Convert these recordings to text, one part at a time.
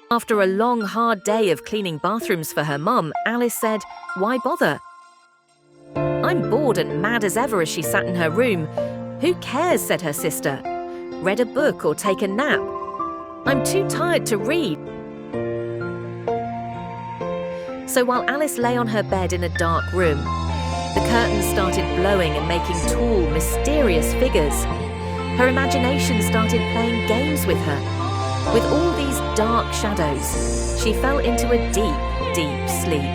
After a long, hard day of cleaning bathrooms for her mum, Alice said, "Why bother?" "I'm bored and mad as ever," as she sat in her room. "Who cares?" said her sister. "Read a book or take a nap." "I'm too tired to read." So while Alice lay on her bed in a dark room, the curtains started blowing and making tall, mysterious figures. Her imagination started playing games with her. With all these dark shadows, she fell into a deep, deep sleep.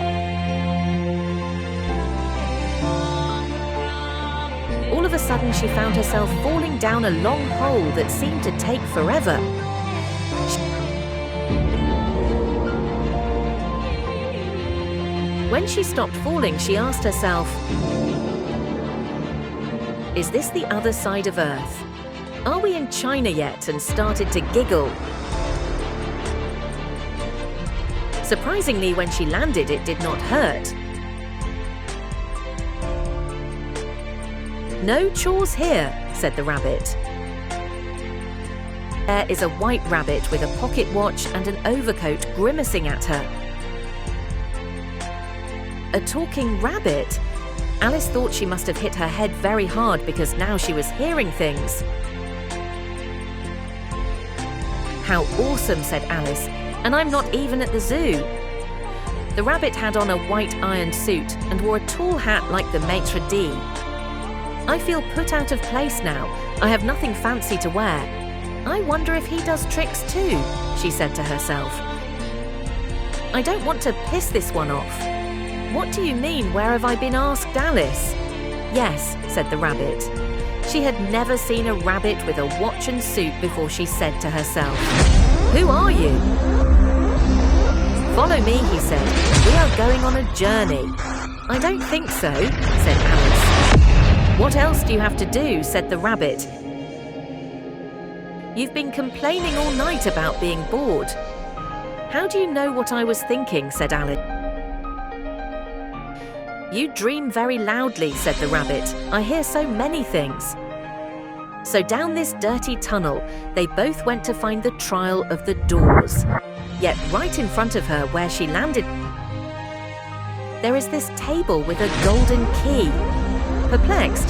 All of a sudden, she found herself falling down a long hole that seemed to take forever. When she stopped falling, she asked herself, "Is this the other side of Earth? Are we in China yet?" and started to giggle. Surprisingly, when she landed, it did not hurt. "No chores here," said the rabbit. There is a white rabbit with a pocket watch and an overcoat grimacing at her. A talking rabbit? Alice thought she must have hit her head very hard because now she was hearing things. "How awesome," said Alice, "and I'm not even at the zoo." The rabbit had on a white ironed suit and wore a tall hat like the maitre d'. "I feel put out of place now. I have nothing fancy to wear. I wonder if he does tricks too," she said to herself. "I don't want to piss this one off." "What do you mean, where have I been?" asked Alice. "Yes," said the rabbit. She had never seen a rabbit with a watch and suit before. She said to herself, "Who are you?" "Follow me," he said. "We are going on a journey." "I don't think so," said Alice. "What else do you have to do?" said the rabbit. "You've been complaining all night about being bored." "How do you know what I was thinking?" said Alice. "You dream very loudly," said the rabbit. "I hear so many things." So down this dirty tunnel, they both went to find the trial of the doors. Yet right in front of her, where she landed, there is this table with a golden key. Perplexed,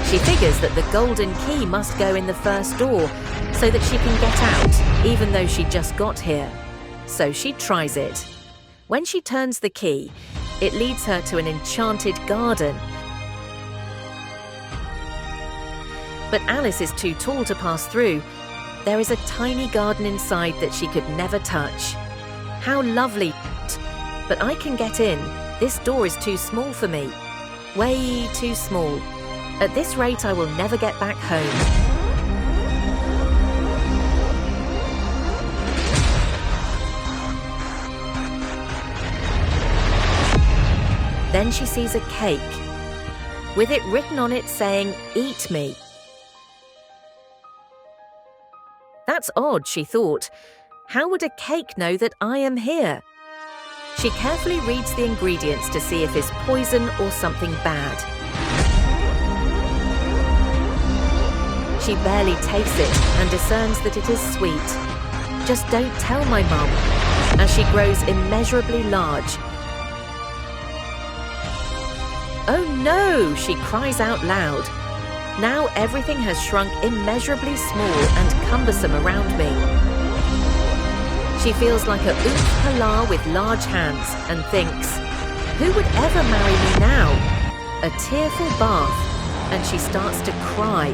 she figures that the golden key must go in the first door so that she can get out, even though she just got here. So she tries it. When she turns the key, it leads her to an enchanted garden. But Alice is too tall to pass through. There is a tiny garden inside that she could never touch. "How lovely! But I can get in. This door is too small for me. Way too small. At this rate, I will never get back home." Then she sees a cake, with it written on it saying, "Eat me." That's odd, she thought. How would a cake know that I am here? She carefully reads the ingredients to see if it's poison or something bad. She barely tastes it and discerns that it is sweet. "Just don't tell my mum," as she grows immeasurably large. "Oh no!" she cries out loud. "Now everything has shrunk immeasurably small and cumbersome around me." She feels like a Oompa with large hands and thinks, "Who would ever marry me now?" A tearful bath, and she starts to cry.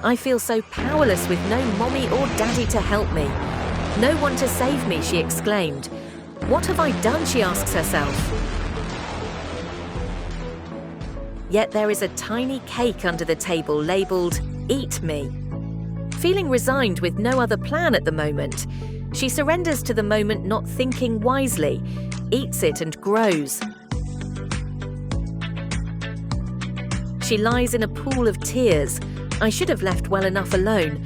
"I feel so powerless with no mommy or daddy to help me. No one to save me," she exclaimed. "What have I done?" she asks herself. Yet there is a tiny cake under the table labelled, "Eat me." Feeling resigned with no other plan at the moment, she surrenders to the moment, not thinking wisely, eats it and grows. She lies in a pool of tears. "I should have left well enough alone."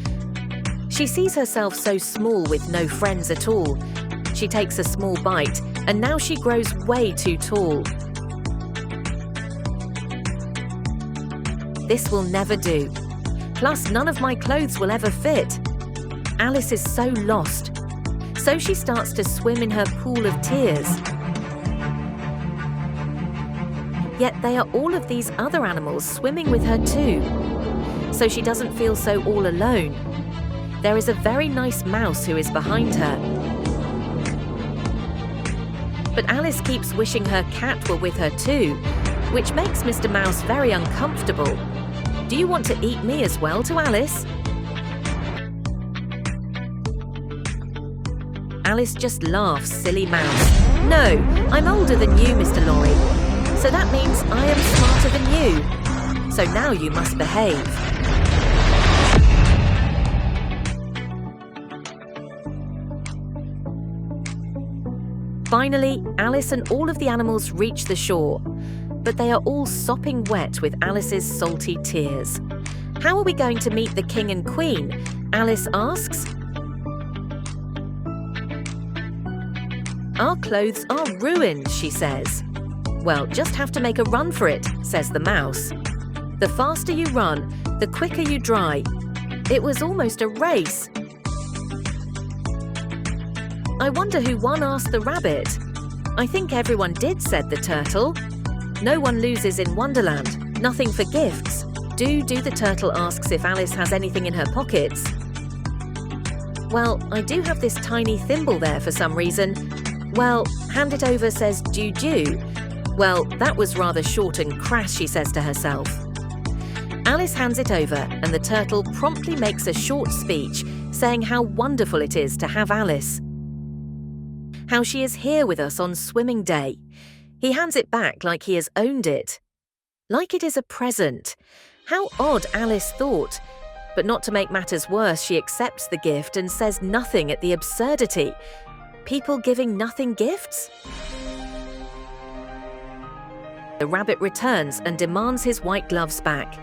She sees herself so small with no friends at all. She takes a small bite, and now she grows way too tall. "This will never do. Plus, none of my clothes will ever fit." Alice is so lost. So she starts to swim in her pool of tears. Yet there are all of these other animals swimming with her too. So she doesn't feel so all alone. There is a very nice mouse who is behind her. But Alice keeps wishing her cat were with her too, which makes Mr. Mouse very uncomfortable. Do you want to eat me as well, to Alice? Alice just laughs, silly mouse. No, I'm older than you, Mr. Lorry. So that means I am smarter than you. So now you must behave. Finally, Alice and all of the animals reach the shore, but they are all sopping wet with Alice's salty tears. How are we going to meet the king and queen? Alice asks. Our clothes are ruined, she says. Well, just have to make a run for it, says the mouse. The faster you run, the quicker you dry. It was almost a race. I wonder who won, asked the rabbit. I think everyone did, said the turtle. No one loses in Wonderland. Nothing for gifts. Do, the turtle asks if Alice has anything in her pockets. Well, I do have this tiny thimble there for some reason. Well, hand it over, says Juju. Well, that was rather short and crass, she says to herself. Alice hands it over, and the turtle promptly makes a short speech, saying how wonderful it is to have Alice. How she is here with us on swimming day. He hands it back like he has owned it. Like it is a present. How odd, Alice thought. But not to make matters worse, she accepts the gift and says nothing at the absurdity. People giving nothing gifts? The rabbit returns and demands his white gloves back.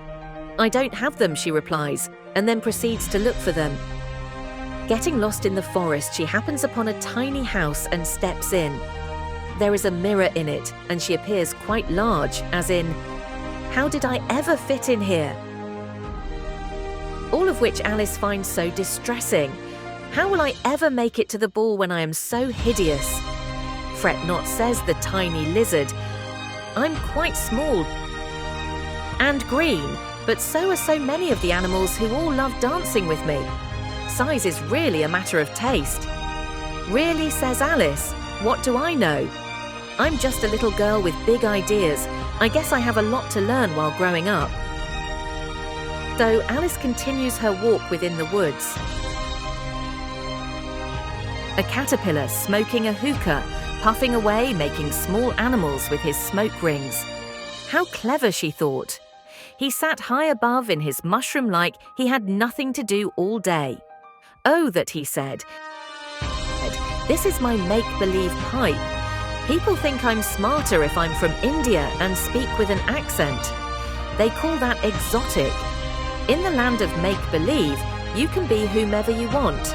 I don't have them, she replies, and then proceeds to look for them. Getting lost in the forest, she happens upon a tiny house and steps in. There is a mirror in it, and she appears quite large, as in, how did I ever fit in here? All of which Alice finds so distressing. How will I ever make it to the ball when I am so hideous? Fret not, says the tiny lizard. I'm quite small and green, but so are so many of the animals who all love dancing with me. Size is really a matter of taste. Really, says Alice. What do I know? I'm just a little girl with big ideas. I guess I have a lot to learn while growing up. So Alice continues her walk within the woods. A caterpillar smoking a hookah, puffing away, making small animals with his smoke rings. How clever, she thought. He sat high above in his mushroom-like he had nothing to do all day. Oh, that he said, this is my make-believe pipe. People think I'm smarter if I'm from India and speak with an accent. They call that exotic. In the land of make-believe, you can be whomever you want.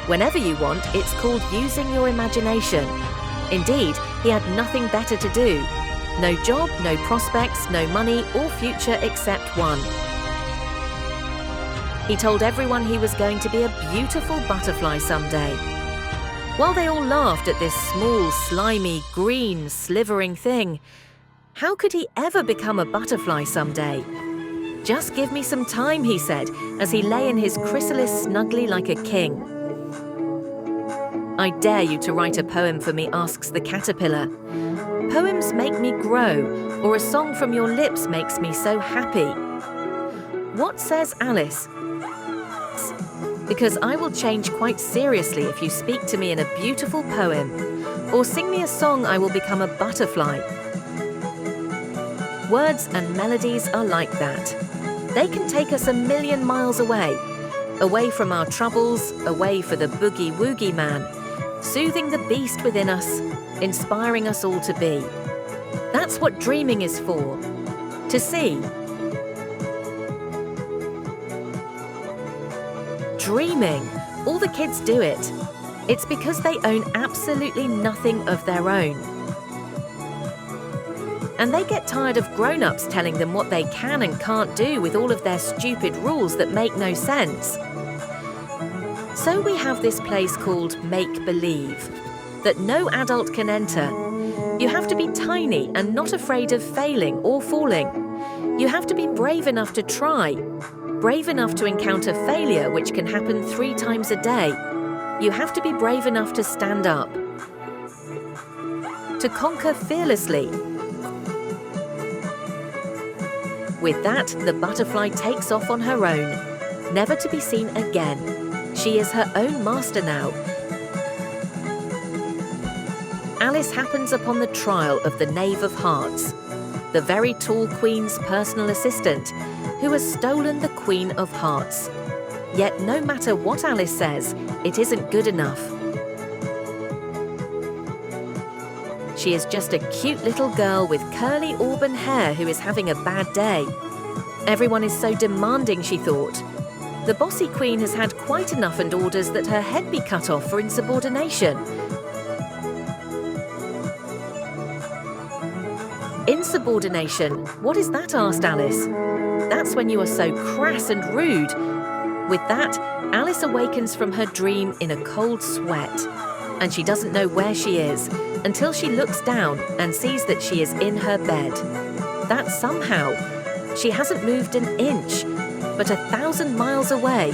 Whenever you want, it's called using your imagination. Indeed, he had nothing better to do. No job, no prospects, no money or future except one. He told everyone he was going to be a beautiful butterfly someday. While they all laughed at this small, slimy, green, slivering thing, how could he ever become a butterfly someday? Just give me some time, he said, as he lay in his chrysalis snugly like a king. I dare you to write a poem for me, asks the caterpillar. Poems make me grow, or a song from your lips makes me so happy. What says Alice? Because I will change quite seriously if you speak to me in a beautiful poem, or sing me a song, I will become a butterfly. Words and melodies are like that. They can take us 1,000,000 miles away from our troubles, away for the boogie-woogie man, soothing the beast within us, inspiring us all to be. That's what dreaming is for, to see. Dreaming. All the kids do it. It's because they own absolutely nothing of their own. And they get tired of grown-ups telling them what they can and can't do with all of their stupid rules that make no sense. So we have this place called make-believe, that no adult can enter. You have to be tiny and not afraid of failing or falling. You have to be brave enough to try, brave enough to encounter failure, which can happen 3 times a day. You have to be brave enough to stand up, to conquer fearlessly. With that, the butterfly takes off on her own, never to be seen again. She is her own master now. Alice happens upon the trial of the Knave of Hearts, the very tall Queen's personal assistant, who has stolen the Queen of Hearts. Yet no matter what Alice says, it isn't good enough. She is just a cute little girl with curly auburn hair who is having a bad day. Everyone is so demanding, she thought. The bossy queen has had quite enough and orders that her head be cut off for insubordination. Insubordination? What is that? Asked Alice. That's when you are so crass and rude. With that, Alice awakens from her dream in a cold sweat, and she doesn't know where she is until she looks down and sees that she is in her bed. That somehow, she hasn't moved an inch, but 1,000 miles away,